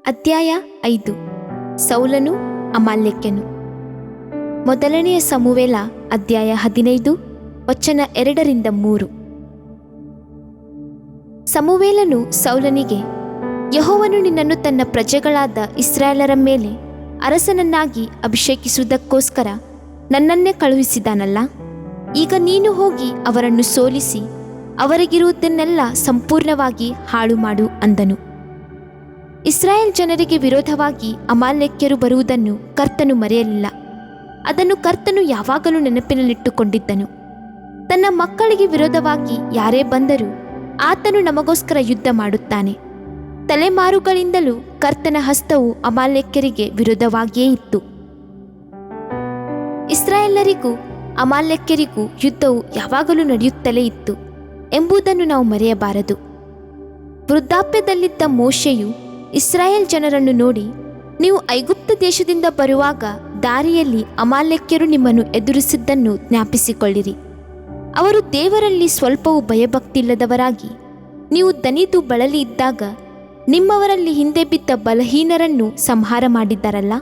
ಅಧ್ಯಾಯ 5. ಸೌಲನು ಅಮಾಲ್ಯಕನು. ಮೊದಲನೆಯ ಸಮುವೇಲ ಅಧ್ಯಾಯ 15 ವಚನ 2-3. ಸಮುವೇಲನು ಸೌಲನಿಗೆ, ಯೆಹೋವನು ನಿನ್ನನ್ನು ತನ್ನ ಪ್ರಜೆಗಳಾದ ಇಸ್ರಾಯೇಲರ ಮೇಲೆ ಅರಸನನ್ನಾಗಿ ಅಭಿಷೇಕಿಸುವುದಕ್ಕೋಸ್ಕರ ನನ್ನನ್ನೇ ಕಳುಹಿಸಿದಾನಲ್ಲ. ಈಗ ನೀನು ಹೋಗಿ ಅವರನ್ನು ಸೋಲಿಸಿ ಅವರಿಗಿರುವುದನ್ನೆಲ್ಲ ಸಂಪೂರ್ಣವಾಗಿ ಹಾಳು ಮಾಡು ಅಂದನು. ಇಸ್ರಾಯೇಲ್ ಜನರಿಗೆ ವಿರೋಧವಾಗಿ ಅಮಾಲ್ಯಕ್ಯರು ಬರುವುದನ್ನು ಕರ್ತನು ಮರೆಯಲಿಲ್ಲ. ಅದನ್ನು ಕರ್ತನು ಯಾವಾಗಲೂ ನೆನಪಿನಲ್ಲಿಟ್ಟುಕೊಂಡಿದ್ದನು. ತನ್ನ ಮಕ್ಕಳಿಗೆ ವಿರೋಧವಾಗಿ ಯಾರೇ ಬಂದರೂ ಆತನು ನಮಗೋಸ್ಕರ ಯುದ್ಧ ಮಾಡುತ್ತಾನೆ. ತಲೆಮಾರುಗಳಿಂದಲೂ ಕರ್ತನ ಹಸ್ತವು ಅಮಾಲ್ಯಕ್ಯರಿಗೆ ವಿರೋಧವಾಗಿಯೇ ಇತ್ತು. ಇಸ್ರಾಯೇಲರಿಗೂ ಅಮಾಲ್ಯಕ್ಯರಿಗೂ ಯುದ್ಧವು ಯಾವಾಗಲೂ ನಡೆಯುತ್ತಲೇ ಇತ್ತು ಎಂಬುದನ್ನು ನಾವು ಮರೆಯಬಾರದು. ವೃದ್ಧಾಪ್ಯದಲ್ಲಿದ್ದ ಮೋಶೆಯು ಇಸ್ರಾಯೇಲ್ ಜನರನ್ನು ನೋಡಿ, ನೀವು ಐಗುಪ್ತ ದೇಶದಿಂದ ಬರುವಾಗ ದಾರಿಯಲ್ಲಿ ಅಮಾಲ್ಯಕ್ಯರು ನಿಮ್ಮನ್ನು ಎದುರಿಸಿದ್ದನ್ನು ಜ್ಞಾಪಿಸಿಕೊಳ್ಳಿರಿ. ಅವರು ದೇವರಲ್ಲಿ ಸ್ವಲ್ಪವೂ ಭಯಭಕ್ತಿಯಿಲ್ಲದವರಾಗಿ ನೀವು ದಣಿದು ಬಳಲಿ ಇದ್ದಾಗ ನಿಮ್ಮವರಲ್ಲಿ ಹಿಂದೆ ಬಿದ್ದ ಬಲಹೀನರನ್ನು ಸಂಹಾರ ಮಾಡಿದ್ದಾರಲ್ಲ.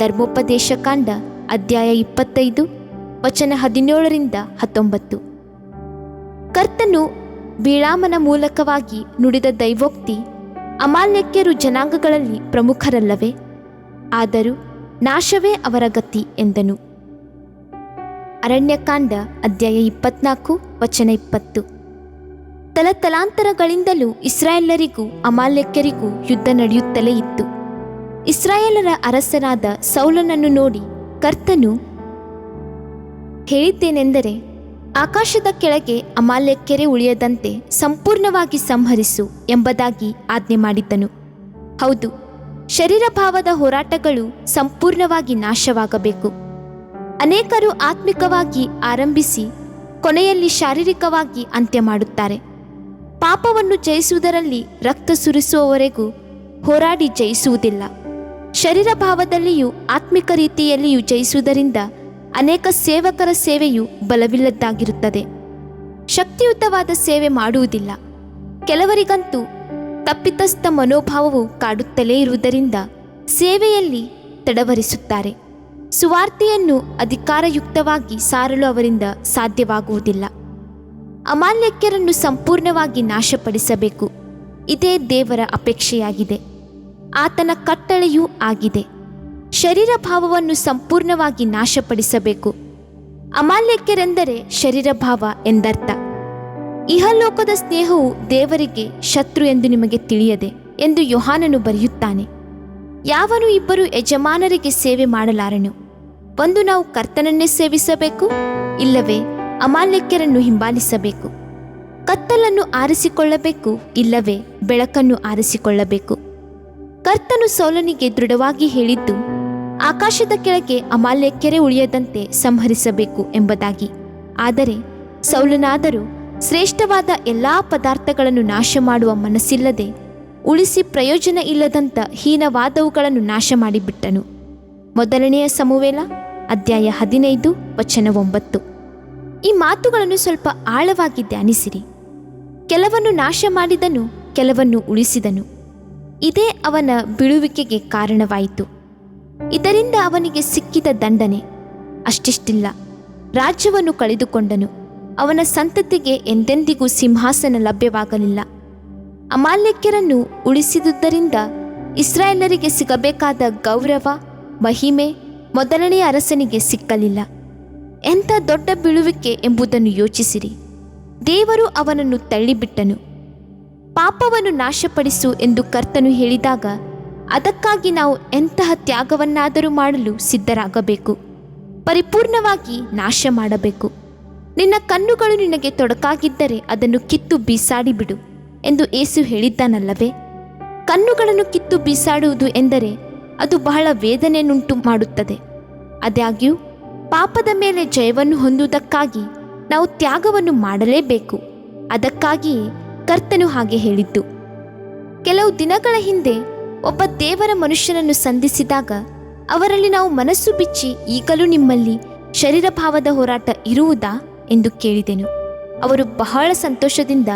ಧರ್ಮೋಪದೇಶಕಾಂಡ ಅಧ್ಯಾಯ 25 ವಚನ 17-19. ಕರ್ತನು ಬಿಳಾಮನ ಮೂಲಕವಾಗಿ ನುಡಿದ ದೈವೋಕ್ತಿ, ಅಮಾಲ್ಯಕ್ಯರು ಜನಾಂಗಗಳಲ್ಲಿ ಪ್ರಮುಖರಲ್ಲವೇ? ಆದರೂ ನಾಶವೇ ಅವರ ಗತಿ ಎಂದನು. ಅರಣ್ಯಕಾಂಡ ಅಧ್ಯಾಯ 24 ವಚನ 20. ತಲತಲಾಂತರಗಳಿಂದಲೂ ಇಸ್ರಾಯೇಲರಿಗೂ ಅಮಾಲ್ಯಕ್ಯರಿಗೂ ಯುದ್ಧ ನಡೆಯುತ್ತಲೇ ಇತ್ತು. ಇಸ್ರಾಯೇಲರ ಅರಸನಾದ ಸೌಲನನ್ನು ನೋಡಿ ಕರ್ತನು ಹೇಳಿದ್ದೇನೆಂದರೆ, ಆಕಾಶದ ಕೆಳಗೆ ಅಮಾಲ್ಯಕ್ಯರೇ ಉಳಿಯದಂತೆ ಸಂಪೂರ್ಣವಾಗಿ ಸಂಹರಿಸು ಎಂಬುದಾಗಿ ಆಜ್ಞೆ ಮಾಡಿದ್ದನು. ಹೌದು, ಶರೀರ ಭಾವದ ಹೋರಾಟಗಳು ಸಂಪೂರ್ಣವಾಗಿ ನಾಶವಾಗಬೇಕು. ಅನೇಕರು ಆತ್ಮಿಕವಾಗಿ ಆರಂಭಿಸಿ ಕೊನೆಯಲ್ಲಿ ಶಾರೀರಿಕವಾಗಿ ಅಂತ್ಯ ಮಾಡುತ್ತಾರೆ. ಪಾಪವನ್ನು ಜಯಿಸುವುದರಲ್ಲಿ ರಕ್ತ ಸುರಿಸುವವರೆಗೂ ಹೋರಾಡಿ ಜಯಿಸುವುದಿಲ್ಲ. ಶರೀರ ಭಾವದಲ್ಲಿಯೂ ಆತ್ಮಿಕ ರೀತಿಯಲ್ಲಿಯೂ ಜಯಿಸುವುದರಿಂದ ಅನೇಕ ಸೇವಕರ ಸೇವೆಯು ಬಲವಿಲ್ಲದ್ದಾಗಿರುತ್ತದೆ. ಶಕ್ತಿಯುತವಾದ ಸೇವೆ ಮಾಡುವುದಿಲ್ಲ. ಕೆಲವರಿಗಂತೂ ತಪ್ಪಿತಸ್ಥ ಮನೋಭಾವವು ಕಾಡುತ್ತಲೇ ಇರುವುದರಿಂದ ಸೇವೆಯಲ್ಲಿ ತಡವರಿಸುತ್ತಾರೆ. ಸುವಾರ್ತೆಯನ್ನು ಅಧಿಕಾರಯುಕ್ತವಾಗಿ ಸಾರಲು ಅವರಿಂದ ಸಾಧ್ಯವಾಗುವುದಿಲ್ಲ. ಅಮಾಲ್ಯಕ್ಯರನ್ನು ಸಂಪೂರ್ಣವಾಗಿ ನಾಶಪಡಿಸಬೇಕು. ಇದೇ ದೇವರ ಅಪೇಕ್ಷೆಯಾಗಿದೆ, ಆತನ ಕಟ್ಟಳೆಯೂ ಆಗಿದೆ. ಶರೀರ ಭಾವವನ್ನು ಸಂಪೂರ್ಣವಾಗಿ ನಾಶಪಡಿಸಬೇಕು. ಅಮಾಲ್ಯಕ್ಯರೆಂದರೆ ಶರೀರ ಭಾವ ಎಂದರ್ಥ. ಇಹಲೋಕದ ಸ್ನೇಹವು ದೇವರಿಗೆ ಶತ್ರು ಎಂದು ನಿಮಗೆ ತಿಳಿಯದೆ ಎಂದು ಯೋಹಾನನು ಬರೆಯುತ್ತಾನೆ. ಯಾವನು ಇಬ್ಬರು ಯಜಮಾನರಿಗೆ ಸೇವೆ ಮಾಡಲಾರನು. ಒಂದು ನಾವು ಕರ್ತನನ್ನೇ ಸೇವಿಸಬೇಕು, ಇಲ್ಲವೇ ಅಮಾಲ್ಯಕ್ಯರನ್ನು ಹಿಂಬಾಲಿಸಬೇಕು. ಕತ್ತಲನ್ನು ಆರಿಸಿಕೊಳ್ಳಬೇಕು, ಇಲ್ಲವೇ ಬೆಳಕನ್ನು ಆರಿಸಿಕೊಳ್ಳಬೇಕು. ಕರ್ತನು ಸೌಲನಿಗೆ ದೃಢವಾಗಿ ಹೇಳಿದ್ದು, ಆಕಾಶದ ಕೆಳಗೆ ಅಮಾಲ್ಯಕ್ಯರೇ ಉಳಿಯದಂತೆ ಸಂಹರಿಸಬೇಕು ಎಂಬುದಾಗಿ. ಆದರೆ ಸೌಲನಾದರೂ ಶ್ರೇಷ್ಠವಾದ ಎಲ್ಲ ಪದಾರ್ಥಗಳನ್ನು ನಾಶ ಮಾಡುವ ಮನಸ್ಸಿಲ್ಲದೆ ಉಳಿಸಿ ಪ್ರಯೋಜನ ಇಲ್ಲದಂಥ ಹೀನವಾದವುಗಳನ್ನು ನಾಶ ಮಾಡಿಬಿಟ್ಟನು. ಮೊದಲನೆಯ ಸಮುವೇಲ ಅಧ್ಯಾಯ 15 ವಚನ 9. ಈ ಮಾತುಗಳನ್ನು ಸ್ವಲ್ಪ ಆಳವಾಗಿ ಧ್ಯಾನಿಸಿರಿ. ಕೆಲವನ್ನು ನಾಶ ಮಾಡಿದನು, ಕೆಲವನ್ನು ಉಳಿಸಿದನು. ಇದೇ ಅವನ ಬೀಳುವಿಕೆಗೆ ಕಾರಣವಾಯಿತು. ಇದರಿಂದ ಅವನಿಗೆ ಸಿಕ್ಕಿದ ದಂಡನೆ ಅಷ್ಟಿಷ್ಟಿಲ್ಲ. ರಾಜ್ಯವನ್ನು ಕಳೆದುಕೊಂಡನು. ಅವನ ಸಂತತಿಗೆ ಎಂದೆಂದಿಗೂ ಸಿಂಹಾಸನ ಲಭ್ಯವಾಗಲಿಲ್ಲ. ಅಮಾಲ್ಯಕ್ಯರನ್ನು ಉಳಿಸಿದುದರಿಂದ ಇಸ್ರಾಯೇಲರಿಗೆ ಸಿಗಬೇಕಾದ ಗೌರವ, ಮಹಿಮೆ ಮೊದಲನೆಯ ಅರಸನಿಗೆ ಸಿಕ್ಕಲಿಲ್ಲ. ಎಂಥ ದೊಡ್ಡ ಬೀಳುವಿಕೆ ಎಂಬುದನ್ನು ಯೋಚಿಸಿರಿ. ದೇವರು ಅವನನ್ನು ತಳ್ಳಿಬಿಟ್ಟನು. ಪಾಪವನ್ನು ನಾಶಪಡಿಸು ಎಂದು ಕರ್ತನು ಹೇಳಿದಾಗ ಅದಕ್ಕಾಗಿ ನಾವು ಎಂತಹ ತ್ಯಾಗವನ್ನಾದರೂ ಮಾಡಲು ಸಿದ್ಧರಾಗಬೇಕು. ಪರಿಪೂರ್ಣವಾಗಿ ನಾಶ ಮಾಡಬೇಕು. ನಿನ್ನ ಕಣ್ಣುಗಳು ನಿನಗೆ ತೊಡಕಾಗಿದ್ದರೆ ಅದನ್ನು ಕಿತ್ತು ಬೀಸಾಡಿಬಿಡು ಎಂದು ಯೇಸು ಹೇಳಿದ್ದಾನಲ್ಲವೇ? ಕಣ್ಣುಗಳನ್ನು ಕಿತ್ತು ಬೀಸಾಡುವುದು ಎಂದರೆ ಅದು ಬಹಳ ವೇದನೆಯನ್ನುಂಟು ಮಾಡುತ್ತದೆ. ಆದಾಗ್ಯೂ ಪಾಪದ ಮೇಲೆ ಜಯವನ್ನು ಹೊಂದುವುದಕ್ಕಾಗಿ ನಾವು ತ್ಯಾಗವನ್ನು ಮಾಡಲೇಬೇಕು. ಅದಕ್ಕಾಗಿಯೇ ಕರ್ತನು ಹಾಗೆ ಹೇಳಿದ್ದು. ಕೆಲವು ದಿನಗಳ ಹಿಂದೆ ಒಬ್ಬ ದೇವರ ಮನುಷ್ಯನನ್ನು ಸಂಧಿಸಿದಾಗ ಅವರಲ್ಲಿ ನಾವು ಮನಸ್ಸು ಬಿಚ್ಚಿ, ಈಗಲೂ ನಿಮ್ಮಲ್ಲಿ ಶರೀರ ಭಾವದ ಹೋರಾಟ ಇರುವುದಾ ಎಂದು ಕೇಳಿದೆನು. ಅವರು ಬಹಳ ಸಂತೋಷದಿಂದ,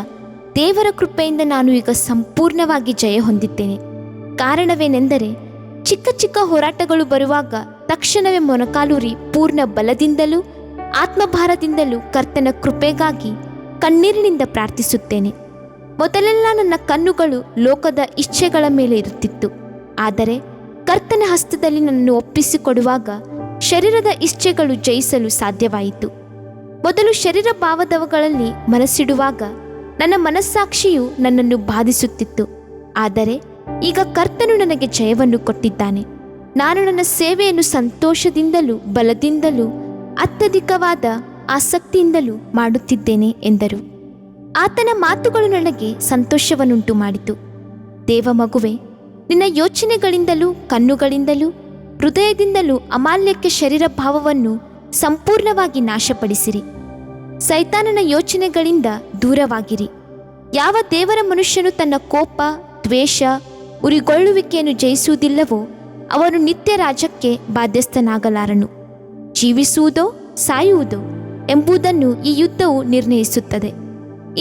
ದೇವರ ಕೃಪೆಯಿಂದ ನಾನು ಈಗ ಸಂಪೂರ್ಣವಾಗಿ ಜಯ ಹೊಂದಿದ್ದೇನೆ, ಕಾರಣವೇನೆಂದರೆ ಚಿಕ್ಕ ಚಿಕ್ಕ ಹೋರಾಟಗಳು ಬರುವಾಗ ತಕ್ಷಣವೇ ಮೊಣಕಾಲೂರಿ ಪೂರ್ಣ ಬಲದಿಂದಲೂ ಆತ್ಮಭಾರದಿಂದಲೂ ಕರ್ತನ ಕೃಪೆಗಾಗಿ ಕಣ್ಣೀರಿನಿಂದ ಪ್ರಾರ್ಥಿಸುತ್ತೇನೆ. ಮೊದಲೆಲ್ಲ ನನ್ನ ಕಣ್ಣುಗಳು ಲೋಕದ ಇಚ್ಛೆಗಳ ಮೇಲೆ ಇರುತ್ತಿತ್ತು. ಆದರೆ ಕರ್ತನ ಹಸ್ತದಲ್ಲಿ ನನ್ನನ್ನು ಒಪ್ಪಿಸಿಕೊಡುವಾಗ ಶರೀರದ ಇಚ್ಛೆಗಳು ಜಯಿಸಲು ಸಾಧ್ಯವಾಯಿತು. ಮೊದಲು ಶರೀರ ಭಾವದವುಗಳಲ್ಲಿ ಮನಸ್ಸಿಡುವಾಗ ನನ್ನ ಮನಸ್ಸಾಕ್ಷಿಯು ನನ್ನನ್ನು ಬಾಧಿಸುತ್ತಿತ್ತು. ಆದರೆ ಈಗ ಕರ್ತನು ನನಗೆ ಜಯವನ್ನು ಕೊಟ್ಟಿದ್ದಾನೆ. ನಾನು ನನ್ನ ಸೇವೆಯನ್ನು ಸಂತೋಷದಿಂದಲೂ ಬಲದಿಂದಲೂ ಅತ್ಯಧಿಕವಾದ ಆಸಕ್ತಿಯಿಂದಲೂ ಮಾಡುತ್ತಿದ್ದೇನೆ ಎಂದರು. ಆತನ ಮಾತುಗಳು ನನಗೆ ಸಂತೋಷವನ್ನುಂಟು ಮಾಡಿತು. ದೇವ ಮಗುವೆ, ನಿನ್ನ ಯೋಚನೆಗಳಿಂದಲೂ ಕಣ್ಣುಗಳಿಂದಲೂ ಹೃದಯದಿಂದಲೂ ಅಮಾಲ್ಯಕ್ಕೆ ಶರೀರ ಭಾವವನ್ನು ಸಂಪೂರ್ಣವಾಗಿ ನಾಶಪಡಿಸಿರಿ. ಸೈತಾನನ ಯೋಚನೆಗಳಿಂದ ದೂರವಾಗಿರಿ. ಯಾವ ದೇವರ ಮನುಷ್ಯನು ತನ್ನ ಕೋಪ, ದ್ವೇಷ, ಉರಿಗೊಳ್ಳುವಿಕೆಯನ್ನು ಜಯಿಸುವುದಿಲ್ಲವೋ ಅವನು ನಿತ್ಯ ರಾಜ್ಯಕ್ಕೆ ಬಾಧ್ಯಸ್ಥನಾಗಲಾರನು. ಜೀವಿಸುವುದೋ ಸಾಯುವುದೋ ಎಂಬುದನ್ನು ಈ ಯುದ್ಧವು ನಿರ್ಣಯಿಸುತ್ತದೆ.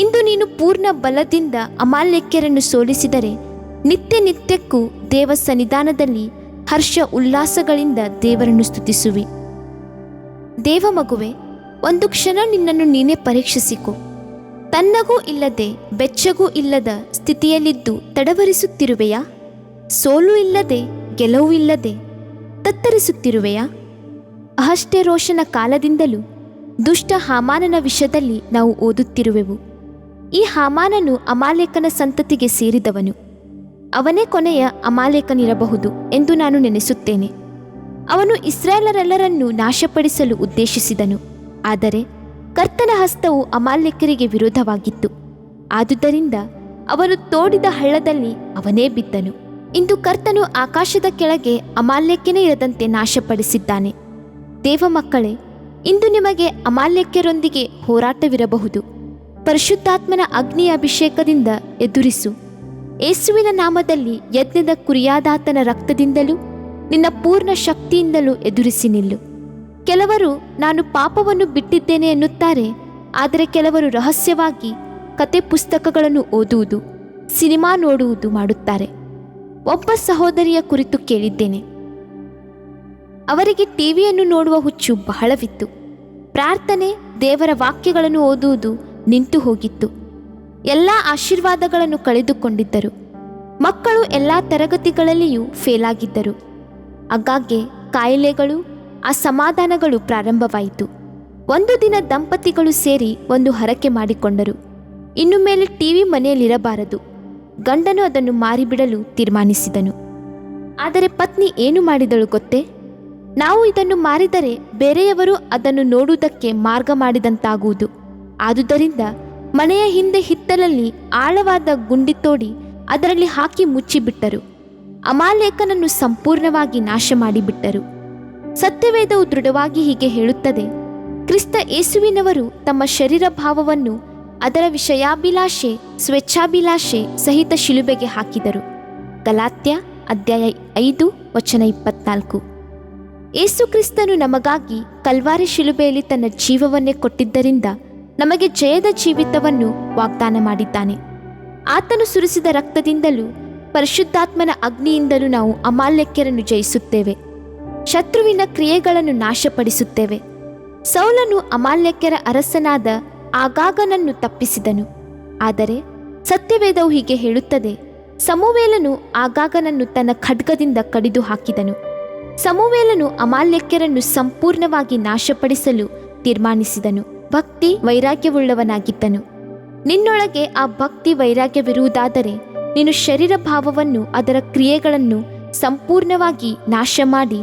ಇಂದು ನೀನು ಪೂರ್ಣ ಬಲದಿಂದ ಅಮಾಲ್ಯಕ್ಯರನ್ನು ಸೋಲಿಸಿದರೆ ನಿತ್ಯ ನಿತ್ಯಕ್ಕೂ ದೇವ ಸನ್ನಿಧಾನದಲ್ಲಿ ಹರ್ಷ ಉಲ್ಲಾಸಗಳಿಂದ ದೇವರನ್ನು ಸ್ತುತಿಸುವಿ. ದೇವ ಮಗುವೆ, ಒಂದು ಕ್ಷಣ ನಿನ್ನನ್ನು ನೀನೇ ಪರೀಕ್ಷಿಸಿಕೊ. ತನ್ನಗೂ ಇಲ್ಲದೆ ಬೆಚ್ಚಗೂ ಇಲ್ಲದ ಸ್ಥಿತಿಯಲ್ಲಿದ್ದು ತಡವರಿಸುತ್ತಿರುವೆಯಾ? ಸೋಲು ಇಲ್ಲದೆ ಗೆಲುವು ಇಲ್ಲದೆ ತತ್ತರಿಸುತ್ತಿರುವೆಯಾ? ಅಹಷ್ಟೆರೋಷನ ಕಾಲದಿಂದಲೂ ದುಷ್ಟ ಹಾಮಾನನ ವಿಷಯದಲ್ಲಿ ನಾವು ಓದುತ್ತಿರುವೆವು. ಈ ಹಾಮಾನನು ಅಮಾಲೇಕನ ಸಂತತಿಗೆ ಸೇರಿದವನು. ಅವನೇ ಕೊನೆಯ ಅಮಾಲೇಕನಿರಬಹುದು ಎಂದು ನಾನು ನೆನೆಸುತ್ತೇನೆ. ಅವನು ಇಸ್ರಾಯೇಲರೆಲ್ಲರನ್ನೂ ನಾಶಪಡಿಸಲು ಉದ್ದೇಶಿಸಿದನು. ಆದರೆ ಕರ್ತನ ಹಸ್ತವು ಅಮಾಲೇಕರಿಗೆ ವಿರೋಧವಾಗಿತ್ತು. ಆದುದರಿಂದ ಅವನು ತೋಡಿದ ಹಳ್ಳದಲ್ಲಿ ಅವನೇ ಬಿದ್ದನು. ಇಂದು ಕರ್ತನು ಆಕಾಶದ ಕೆಳಗೆ ಅಮಾಲೇಕ್ಯನೇ ಇರದಂತೆ ನಾಶಪಡಿಸಿದ್ದಾನೆ. ದೇವ ಮಕ್ಕಳೇ, ಇಂದು ನಿಮಗೆ ಅಮಾಲೇಕ್ಯರೊಂದಿಗೆ ಹೋರಾಟವಿರಬಹುದು. ಪರಿಶುದ್ಧಾತ್ಮನ ಅಗ್ನಿಯ ಅಭಿಷೇಕದಿಂದ ಎದುರಿಸು. ಯೇಸುವಿನ ನಾಮದಲ್ಲಿ ಯಜ್ಞದ ಕುರಿಯಾದಾತನ ರಕ್ತದಿಂದಲೂ ನಿನ್ನ ಪೂರ್ಣ ಶಕ್ತಿಯಿಂದಲೂ ಎದುರಿಸಿ ನಿಲ್ಲು. ಕೆಲವರು ನಾನು ಪಾಪವನ್ನು ಬಿಟ್ಟಿದ್ದೇನೆ ಎನ್ನುತ್ತಾರೆ. ಆದರೆ ಕೆಲವರು ರಹಸ್ಯವಾಗಿ ಕತೆ ಪುಸ್ತಕಗಳನ್ನು ಓದುವುದು, ಸಿನಿಮಾ ನೋಡುವುದು ಮಾಡುತ್ತಾರೆ. ಒಬ್ಬ ಸಹೋದರಿಯ ಕುರಿತು ಕೇಳಿದ್ದೇನೆ. ಅವರಿಗೆ ಟಿವಿಯನ್ನು ನೋಡುವ ಹುಚ್ಚು ಬಹಳವಿತ್ತು. ಪ್ರಾರ್ಥನೆ, ದೇವರ ವಾಕ್ಯಗಳನ್ನು ಓದುವುದು ನಿಂತು ಹೋಗಿತ್ತು. ಎಲ್ಲ ಆಶೀರ್ವಾದಗಳನ್ನು ಕಳೆದುಕೊಂಡಿದ್ದರು. ಮಕ್ಕಳು ಎಲ್ಲ ತರಗತಿಗಳಲ್ಲಿಯೂ ಫೇಲಾಗಿದ್ದರು. ಆಗಾಗ್ಗೆ ಕಾಯಿಲೆಗಳು, ಅಸಮಾಧಾನಗಳು ಪ್ರಾರಂಭವಾಯಿತು. ಒಂದು ದಿನ ದಂಪತಿಗಳು ಸೇರಿ ಒಂದು ಹರಕೆ ಮಾಡಿಕೊಂಡರು. ಇನ್ನು ಮೇಲೆ ಟಿವಿ ಮನೆಯಲ್ಲಿರಬಾರದು. ಗಂಡನು ಅದನ್ನು ಮಾರಿಬಿಡಲು ತೀರ್ಮಾನಿಸಿದನು. ಆದರೆ ಪತ್ನಿ ಏನು ಮಾಡಿದಳು ಗೊತ್ತೇ? ನಾವು ಇದನ್ನು ಮಾರಿದರೆ ಬೇರೆಯವರು ಅದನ್ನು ನೋಡುವುದಕ್ಕೆ ಮಾರ್ಗ ಮಾಡಿದಂತಾಗುವುದು. ಆದುದರಿಂದ ಮನೆಯ ಹಿಂದೆ ಹಿತ್ತಲಲ್ಲಿ ಆಳವಾದ ಗುಂಡಿ ತೋಡಿ ಅದರಲ್ಲಿ ಹಾಕಿ ಮುಚ್ಚಿಬಿಟ್ಟರು. ಅಮಾಲೇಕನನ್ನು ಸಂಪೂರ್ಣವಾಗಿ ನಾಶ ಮಾಡಿಬಿಟ್ಟರು. ಸತ್ಯವೇದವು ದೃಢವಾಗಿ ಹೀಗೆ ಹೇಳುತ್ತದೆ: ಕ್ರಿಸ್ತ ಯೇಸುವಿನವರು ತಮ್ಮ ಶರೀರ ಭಾವವನ್ನು ಅದರ ವಿಷಯಾಭಿಲಾಷೆ, ಸ್ವೇಚ್ಛಾಭಿಲಾಷೆ ಸಹಿತ ಶಿಲುಬೆಗೆ ಹಾಕಿದರು. ಗಲಾತ್ಯ ಅಧ್ಯಾಯ 5 ವಚನ 24. ಯೇಸು ಕ್ರಿಸ್ತನು ನಮಗಾಗಿ ಕಲ್ವಾರಿ ಶಿಲುಬೆಯಲ್ಲಿ ತನ್ನ ಜೀವವನ್ನೇ ಕೊಟ್ಟಿದ್ದರಿಂದ ನಮಗೆ ಜಯದ ಜೀವಿತವನ್ನು ವಾಗ್ದಾನ ಮಾಡಿದ್ದಾನೆ. ಆತನು ಸುರಿಸಿದ ರಕ್ತದಿಂದಲೂ ಪರಿಶುದ್ಧಾತ್ಮನ ಅಗ್ನಿಯಿಂದಲೂ ನಾವು ಅಮಾಲೇಕ್ಯರನ್ನು ಜಯಿಸುತ್ತೇವೆ. ಶತ್ರುವಿನ ಕ್ರಿಯೆಗಳನ್ನು ನಾಶಪಡಿಸುತ್ತೇವೆ. ಸೌಲನು ಅಮಾಲೇಕ್ಯರ ಅರಸನಾದ ಆಗಾಗನನ್ನು ತಪ್ಪಿಸಿದನು. ಆದರೆ ಸತ್ಯವೇದವು ಹೀಗೆ ಹೇಳುತ್ತದೆ: ಸಮುವೇಲನು ಆಗಾಗನನ್ನು ತನ್ನ ಖಡ್ಗದಿಂದ ಕಡಿದು ಹಾಕಿದನು. ಸಮುವೇಲನು ಅಮಾಲೇಕ್ಯರನ್ನು ಸಂಪೂರ್ಣವಾಗಿ ನಾಶಪಡಿಸಲು ತೀರ್ಮಾನಿಸಿದನು. ಭಕ್ತಿ ವೈರಾಗ್ಯವುಳ್ಳವನಾಗಿದ್ದನು. ನಿನ್ನೊಳಗೆ ಆ ಭಕ್ತಿ ವೈರಾಗ್ಯವಿರುವುದಾದರೆ ನೀನು ಶರೀರ ಭಾವವನ್ನು, ಅದರ ಕ್ರಿಯೆಗಳನ್ನು ಸಂಪೂರ್ಣವಾಗಿ ನಾಶ ಮಾಡಿ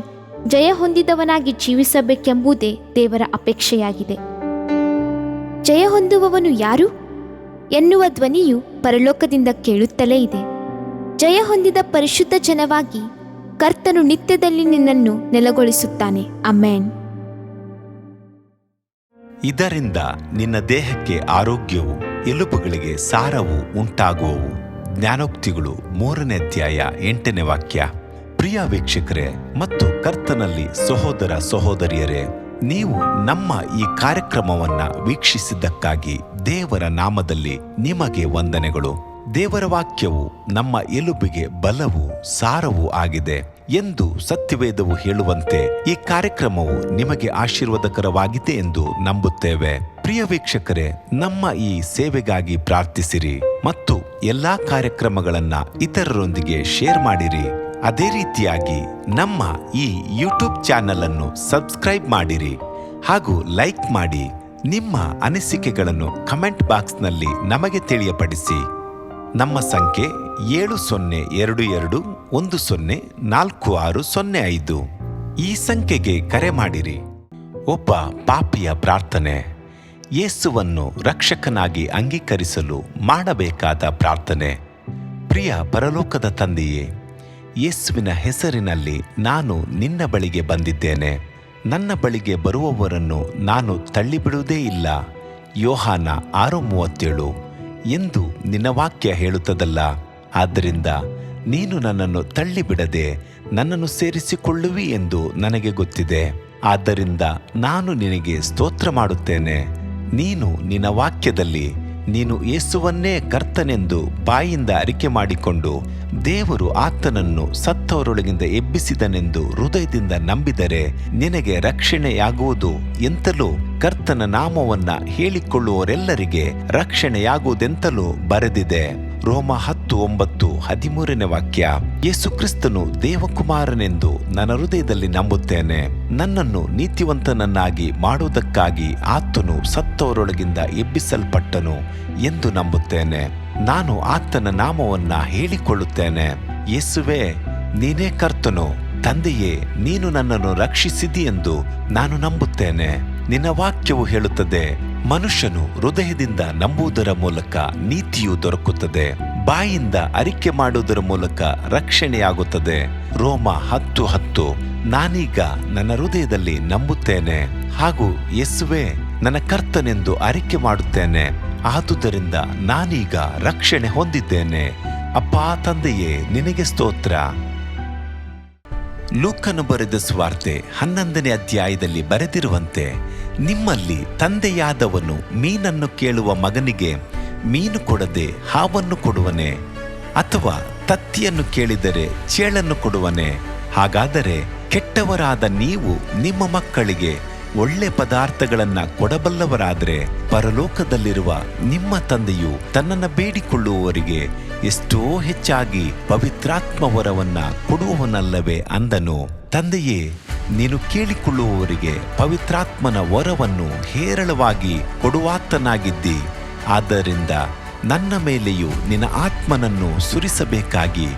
ಜಯ ಹೊಂದಿದವನಾಗಿ ಜೀವಿಸಬೇಕೆಂಬುದೇ ದೇವರ ಅಪೇಕ್ಷೆಯಾಗಿದೆ. ಜಯ ಹೊಂದುವವನು ಯಾರು ಎನ್ನುವ ಧ್ವನಿಯು ಪರಲೋಕದಿಂದ ಕೇಳುತ್ತಲೇ ಇದೆ. ಜಯ ಹೊಂದಿದ ಪರಿಶುದ್ಧ ಜನವಾಗಿ ಕರ್ತನು ನಿತ್ಯದಲ್ಲಿ ನಿನ್ನನ್ನು ನೆಲೆಗೊಳಿಸುತ್ತಾನೆ. ಆಮೆನ್. ಇದರಿಂದ ನಿನ್ನ ದೇಹಕ್ಕೆ ಆರೋಗ್ಯವು, ಎಲುಬುಗಳಿಗೆ ಸಾರವು ಉಂಟಾಗುವವು. ಜ್ಞಾನೋಕ್ತಿಗಳು 3ನೇ ಅಧ್ಯಾಯ 8ನೇ ವಾಕ್ಯ. ಪ್ರಿಯ ವೀಕ್ಷಕರೇ ಮತ್ತು ಕರ್ತನಲ್ಲಿ ಸಹೋದರ ಸಹೋದರಿಯರೇ, ನೀವು ನಮ್ಮ ಈ ಕಾರ್ಯಕ್ರಮವನ್ನು ವೀಕ್ಷಿಸಿದ್ದಕ್ಕಾಗಿ ದೇವರ ನಾಮದಲ್ಲಿ ನಿಮಗೆ ವಂದನೆಗಳು. ದೇವರ ವಾಕ್ಯವು ನಮ್ಮ ಎಲುಬಿಗೆ ಬಲವೂ ಸಾರವೂ ಆಗಿದೆ ಎಂದು ಸತ್ಯವೇದವು ಹೇಳುವಂತೆ ಈ ಕಾರ್ಯಕ್ರಮವು ನಿಮಗೆ ಆಶೀರ್ವಾದಕರವಾಗಿದೆ ಎಂದು ನಂಬುತ್ತೇವೆ. ಪ್ರಿಯ ವೀಕ್ಷಕರೇ, ನಮ್ಮ ಈ ಸೇವೆಗಾಗಿ ಪ್ರಾರ್ಥಿಸಿರಿ ಮತ್ತು ಎಲ್ಲಾ ಕಾರ್ಯಕ್ರಮಗಳನ್ನ ಇತರರೊಂದಿಗೆ ಶೇರ್ ಮಾಡಿರಿ. ಅದೇ ರೀತಿಯಾಗಿ ನಮ್ಮ ಈ ಯೂಟ್ಯೂಬ್ ಚಾನೆಲ್ ಅನ್ನು ಸಬ್ಸ್ಕ್ರೈಬ್ ಮಾಡಿರಿ ಹಾಗೂ ಲೈಕ್ ಮಾಡಿ. ನಿಮ್ಮ ಅನಿಸಿಕೆಗಳನ್ನು ಕಮೆಂಟ್ ಬಾಕ್ಸ್ನಲ್ಲಿ ನಮಗೆ ತಿಳಿಯಪಡಿಸಿ. ನಮ್ಮ ಸಂಖ್ಯೆ 7022104605. ಈ ಸಂಖ್ಯೆಗೆ ಕರೆ ಮಾಡಿರಿ. ಒಬ್ಬ ಪಾಪಿಯ ಪ್ರಾರ್ಥನೆ. ಯೇಸುವನ್ನು ರಕ್ಷಕನಾಗಿ ಅಂಗೀಕರಿಸಲು ಮಾಡಬೇಕಾದ ಪ್ರಾರ್ಥನೆ. ಪ್ರಿಯ ಪರಲೋಕದ ತಂದೆಯೇ, ಯೇಸುವಿನ ಹೆಸರಿನಲ್ಲಿ ನಾನು ನಿನ್ನ ಬಳಿಗೆ ಬಂದಿದ್ದೇನೆ. ನನ್ನ ಬಳಿಗೆ ಬರುವವರನ್ನು ನಾನು ತಳ್ಳಿಬಿಡುವುದೇ ಇಲ್ಲ. ಯೋಹಾನ 6:37 ಎಂದು ನಿನ್ನ ವಾಕ್ಯ ಹೇಳುತ್ತದಲ್ಲ. ಆದ್ದರಿಂದ ನೀನು ನನ್ನನ್ನು ತಳ್ಳಿಬಿಡದೆ ನನ್ನನ್ನು ಸೇರಿಸಿಕೊಳ್ಳುವಿ ಎಂದು ನನಗೆ ಗೊತ್ತಿದೆ. ಆದ್ದರಿಂದ ನಾನು ನಿನಗೆ ಸ್ತೋತ್ರ ಮಾಡುತ್ತೇನೆ. ನೀನು ನಿನ್ನ ವಾಕ್ಯದಲ್ಲಿ ನೀನು ಯೇಸುವನ್ನೇ ಕರ್ತನೆಂದು ಬಾಯಿಂದ ಅರಿಕೆ ಮಾಡಿಕೊಂಡು ದೇವರು ಆತನನ್ನು ಸತ್ತವರೊಳಗಿಂದ ಎಬ್ಬಿಸಿದನೆಂದು ಹೃದಯದಿಂದ ನಂಬಿದರೆ ನಿನಗೆ ರಕ್ಷಣೆಯಾಗುವುದು ಎಂತಲೂ ಕರ್ತನ ನಾಮವನ್ನ ಹೇಳಿಕೊಳ್ಳುವವರೆಲ್ಲರಿಗೆ ರಕ್ಷಣೆಯಾಗುವುದೆಂತಲೂ ಬರೆದಿದೆ. ರೋಮ 10:9-13 ವಾಕ್ಯ. ಯೇಸು ಕ್ರಿಸ್ತನು ದೇವಕುಮಾರನೆಂದು ನನ್ನ ಹೃದಯದಲ್ಲಿ ನಂಬುತ್ತೇನೆ. ನನ್ನನ್ನು ನೀತಿವಂತನನ್ನಾಗಿ ಮಾಡುವುದಕ್ಕಾಗಿ ಆತನು ಸತ್ತವರೊಳಗಿಂದ ಎಬ್ಬಿಸಲ್ಪಟ್ಟನು ಎಂದು ನಂಬುತ್ತೇನೆ. ನಾನು ಆತನ ನಾಮವನ್ನ ಹೇಳಿಕೊಳ್ಳುತ್ತೇನೆ. ಯೇಸುವೇ, ನೀನೇ ಕರ್ತನು. ತಂದೆಯೇ, ನೀನು ನನ್ನನ್ನು ರಕ್ಷಿಸಿದಿ ಎಂದು ನಾನು ನಂಬುತ್ತೇನೆ. ನಿನ್ನ ವಾಕ್ಯವು ಹೇಳುತ್ತದೆ, ಮನುಷ್ಯನು ಹೃದಯದಿಂದ ನಂಬುವುದರ ಮೂಲಕ ನೀತಿಯು ದೊರಕುತ್ತದೆ, ಬಾಯಿಂದ ಅರಿಕೆ ಮಾಡುವುದರ ಮೂಲಕ ರಕ್ಷಣೆಯಾಗುತ್ತದೆ. ರೋಮ 10:10. ನಾನೀಗ ನನ್ನ ಹೃದಯದಲ್ಲಿ ನಂಬುತ್ತೇನೆ ಹಾಗೂ ಯೇಸುವೇ ನನ್ನ ಕರ್ತನೆಂದು ಅರಿಕೆ ಮಾಡುತ್ತೇನೆ. ಆದುದರಿಂದ ನಾನೀಗ ರಕ್ಷಣೆ ಹೊಂದಿದ್ದೇನೆ. ಅಪ್ಪಾ ತಂದೆಯೇ, ನಿನಗೆ ಸ್ತೋತ್ರ. ಲೂಕನು ಬರೆದ ಸುವಾರ್ತೆ 11ನೇ ಅಧ್ಯಾಯದಲ್ಲಿ ಬರೆದಿರುವಂತೆ, ನಿಮ್ಮಲ್ಲಿ ತಂದೆಯಾದವನು ಮೀನನ್ನು ಕೇಳುವ ಮಗನಿಗೆ ಮೀನು ಕೊಡದೆ ಹಾವನ್ನು ಕೊಡುವನೆ? ಅಥವಾ ತತ್ತಿಯನ್ನು ಕೇಳಿದರೆ ಚೇಳನ್ನು ಕೊಡುವನೆ? ಹಾಗಾದರೆ ಕೆಟ್ಟವರಾದ ನೀವು ನಿಮ್ಮ ಮಕ್ಕಳಿಗೆ ಒಳ್ಳೆ ಪದಾರ್ಥಗಳನ್ನ ಕೊಡಬಲ್ಲವರಾದರೆ ಪರಲೋಕದಲ್ಲಿರುವ ನಿಮ್ಮ ತಂದೆಯು ತನ್ನನ್ನು ಬೇಡಿಕೊಳ್ಳುವವರಿಗೆ ಎಷ್ಟೋ ಹೆಚ್ಚಾಗಿ ಪವಿತ್ರಾತ್ಮ ವರವನ್ನ ಕೊಡುವವನಲ್ಲವೇ ಅಂದನು. ತಂದೆಯೇ, ನೀನು ಕೇಳಿಕೊಳ್ಳುವವರಿಗೆ ಪವಿತ್ರಾತ್ಮನ ವರವನ್ನು ಹೇರಳವಾಗಿ ಕೊಡುವಾತನಾಗಿದ್ದಿ. ಆದ್ದರಿಂದ ನನ್ನ ಮೇಲೆಯೂ ನಿನ್ನ ಆತ್ಮನನ್ನು ಸುರಿಸಬೇಕಾಗಿ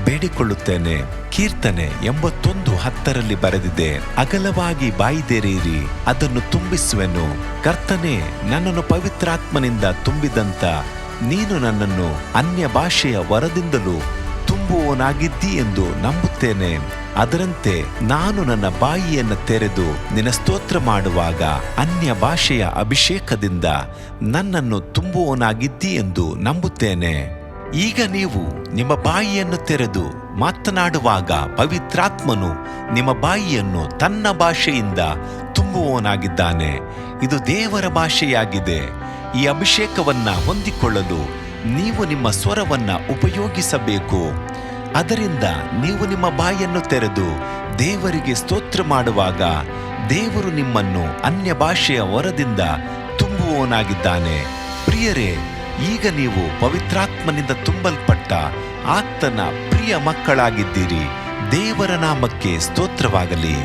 ಬೇಡಿಕೊಳ್ಳುತ್ತೇನೆ. ಕೀರ್ತನೆ 81:10 ಬರೆದಿದೆ, ಅಗಲವಾಗಿ ಬಾಯಿದೆರೆಯಿರಿ, ಅದನ್ನು ತುಂಬಿಸುವೆನು. ಕರ್ತನೇ, ನನ್ನನ್ನು ಪವಿತ್ರಾತ್ಮನಿಂದ ತುಂಬಿದಂತ ನೀನು ನನ್ನನ್ನು ಅನ್ಯ ಭಾಷೆಯ ವರದಿಂದಲೂ ತುಂಬುವವನಾಗಿದ್ದಿ ಎಂದು ನಂಬುತ್ತೇನೆ. ಅದರಂತೆ ನಾನು ನನ್ನ ಬಾಯಿಯನ್ನು ತೆರೆದು ನಿನ್ನ ಸ್ತೋತ್ರ ಮಾಡುವಾಗ ಅನ್ಯ ಭಾಷೆಯ ಅಭಿಷೇಕದಿಂದ ನನ್ನನ್ನು ತುಂಬುವವನಾಗಿದ್ದಿ ಎಂದು ನಂಬುತ್ತೇನೆ. ಈಗ ನೀವು ನಿಮ್ಮ ಬಾಯಿಯನ್ನು ತೆರೆದು ಮಾತನಾಡುವಾಗ ಪವಿತ್ರಾತ್ಮನು ನಿಮ್ಮ ಬಾಯಿಯನ್ನು ತನ್ನ ಭಾಷೆಯಿಂದ ತುಂಬುವವನಾಗಿದ್ದಾನೆ. ಇದು ದೇವರ ಭಾಷೆಯಾಗಿದೆ. ಈ ಅಭಿಷೇಕವನ್ನ ಹೊಂದಿಕೊಳ್ಳಲು ನೀವು ನಿಮ್ಮ ಸ್ವರವನ್ನ ಉಪಯೋಗಿಸಬೇಕು. ಅದರಿಂದ ನೀವು ನಿಮ್ಮ ಬಾಯನ್ನು ತೆರೆದು ದೇವರಿಗೆ ಸ್ತೋತ್ರ ಮಾಡುವಾಗ ದೇವರು ನಿಮ್ಮನ್ನು ಅನ್ಯ ಭಾಷೆಯ ವರದಿಂದ ತುಂಬುವವನಾಗಿದ್ದಾನೆ. ಪ್ರಿಯರೇ, ಈಗ ನೀವು ಪವಿತ್ರಾತ್ಮನಿಂದ ತುಂಬಲ್ಪಟ್ಟ ಆತನ ಪ್ರಿಯ ಮಕ್ಕಳಾಗಿದ್ದೀರಿ. ದೇವರ ನಾಮಕ್ಕೆ ಸ್ತೋತ್ರವಾಗಲಿ.